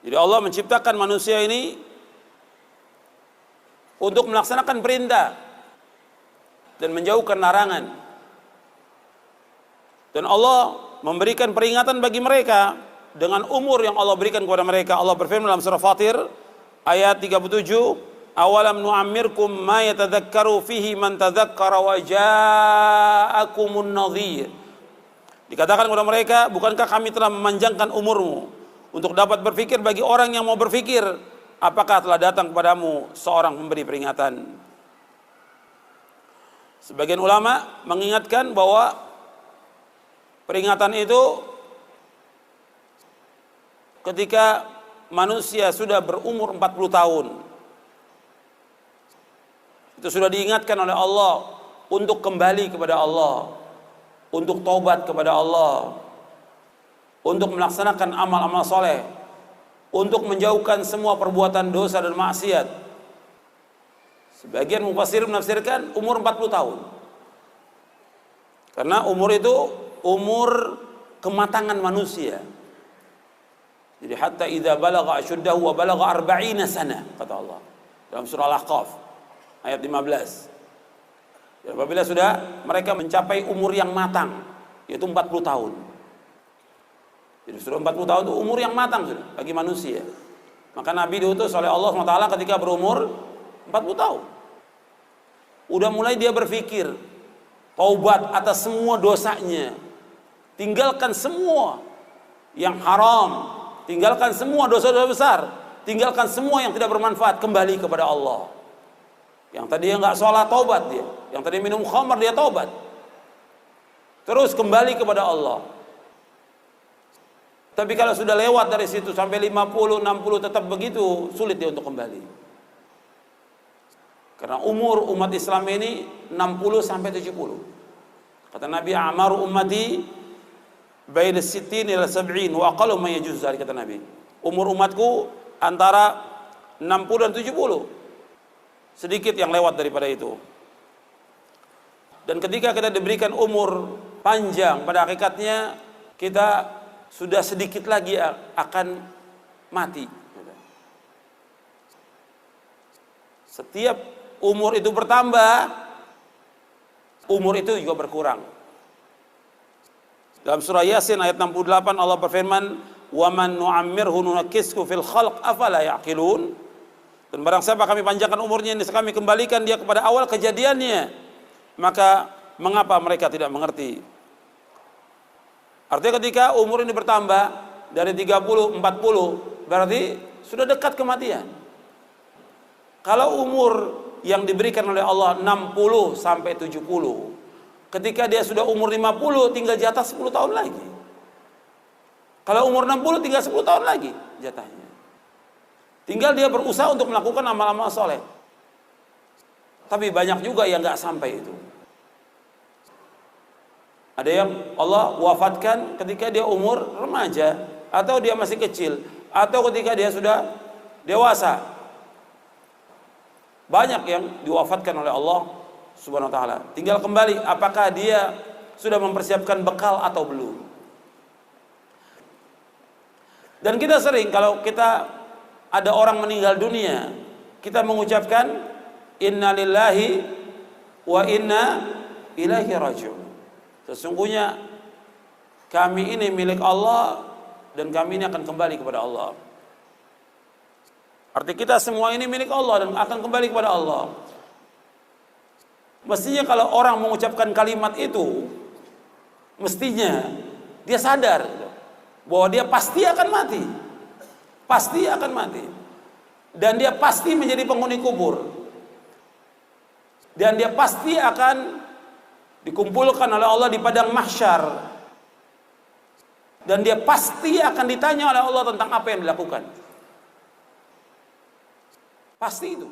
Jadi Allah menciptakan manusia ini untuk melaksanakan perintah dan menjauhkan larangan. Dan Allah memberikan peringatan bagi mereka dengan umur yang Allah berikan kepada mereka. Allah berfirman dalam surah Fatir ayat 37, awalam nu'ammirkum ma yatadzakkaru fihi man tadzakkara wa ja'akumun nadhir. Dikatakan kepada mereka, bukankah kami telah memanjangkan umurmu untuk dapat berfikir bagi orang yang mau berfikir? Apakah telah datang kepadamu seorang pemberi peringatan? Sebagian ulama mengingatkan bahwa peringatan itu ketika manusia sudah berumur 40 tahun. Itu sudah diingatkan oleh Allah untuk kembali kepada Allah, untuk taubat kepada Allah, untuk melaksanakan amal-amal soleh, untuk menjauhkan semua perbuatan dosa dan maksiat. Sebagian mufassir menafsirkan umur 40 tahun. Karena umur itu umur kematangan manusia. Jadi hatta idza balagha ashuddahu wa balagha 40 sana, kata Allah dalam surah Al-Ahqaf ayat 15. Dan apabila sudah mereka mencapai umur yang matang, yaitu 40 tahun. Jadi sudah 40 tahun itu umur yang matang sudah bagi manusia. Maka Nabi diutus oleh Allah SWT ketika berumur 40 tahun. Udah mulai dia berpikir taubat atas semua dosanya, tinggalkan semua yang haram, tinggalkan semua dosa-dosa besar, tinggalkan semua yang tidak bermanfaat, kembali kepada Allah. Yang tadinya nggak sholat, taubat dia. Yang tadi minum khamar, dia taubat. Terus kembali kepada Allah. Tapi kalau sudah lewat dari situ sampai 50, 60 tetap begitu, sulit dia untuk kembali. Karena umur umat Islam ini 60 sampai 70. Kata Nabi, amaru ummati baina sittin ila sab'in wa aqallu ma yajuz, kata Nabi. Umur umatku antara 60 dan 70. Sedikit yang lewat daripada itu. Dan ketika kita diberikan umur panjang, pada hakikatnya kita sudah sedikit lagi akan mati. Setiap umur itu bertambah, umur itu juga berkurang. Dalam surah Yasin ayat 68 Allah berfirman, "Wa man nu'ammirhu nunakkishu fil khalq afala ya'qilun." Dan barang siapa kami panjangkan umurnya, ini kami kembalikan dia kepada awal kejadiannya, maka mengapa mereka tidak mengerti? Artinya ketika umur ini bertambah dari 30, 40, berarti sudah dekat kematian. Kalau umur yang diberikan oleh Allah 60 sampai 70, ketika dia sudah umur 50 tinggal jatah 10 tahun lagi. Kalau umur 60 tinggal 10 tahun lagi jatahnya. Tinggal dia berusaha untuk melakukan amal-amal soleh. Tapi banyak juga yang nggak sampai itu. Ada yang Allah wafatkan ketika dia umur remaja, atau dia masih kecil, atau ketika dia sudah dewasa. Banyak yang diwafatkan oleh Allah Subhanahu wa taala. Tinggal kembali apakah dia sudah mempersiapkan bekal atau belum. Dan kita sering kalau kita ada orang meninggal dunia, kita mengucapkan inna lillahi wa inna ilaihi raji'un. Sesungguhnya kami ini milik Allah dan kami ini akan kembali kepada Allah. Arti kita semua ini milik Allah dan akan kembali kepada Allah. Mestinya kalau orang mengucapkan kalimat itu, mestinya dia sadar bahwa dia pasti akan mati. Pasti akan mati. Dan dia pasti menjadi penghuni kubur. Dan dia pasti akan dikumpulkan oleh Allah di padang mahsyar. Dan dia pasti akan ditanya oleh Allah tentang apa yang dilakukan. Pasti itu.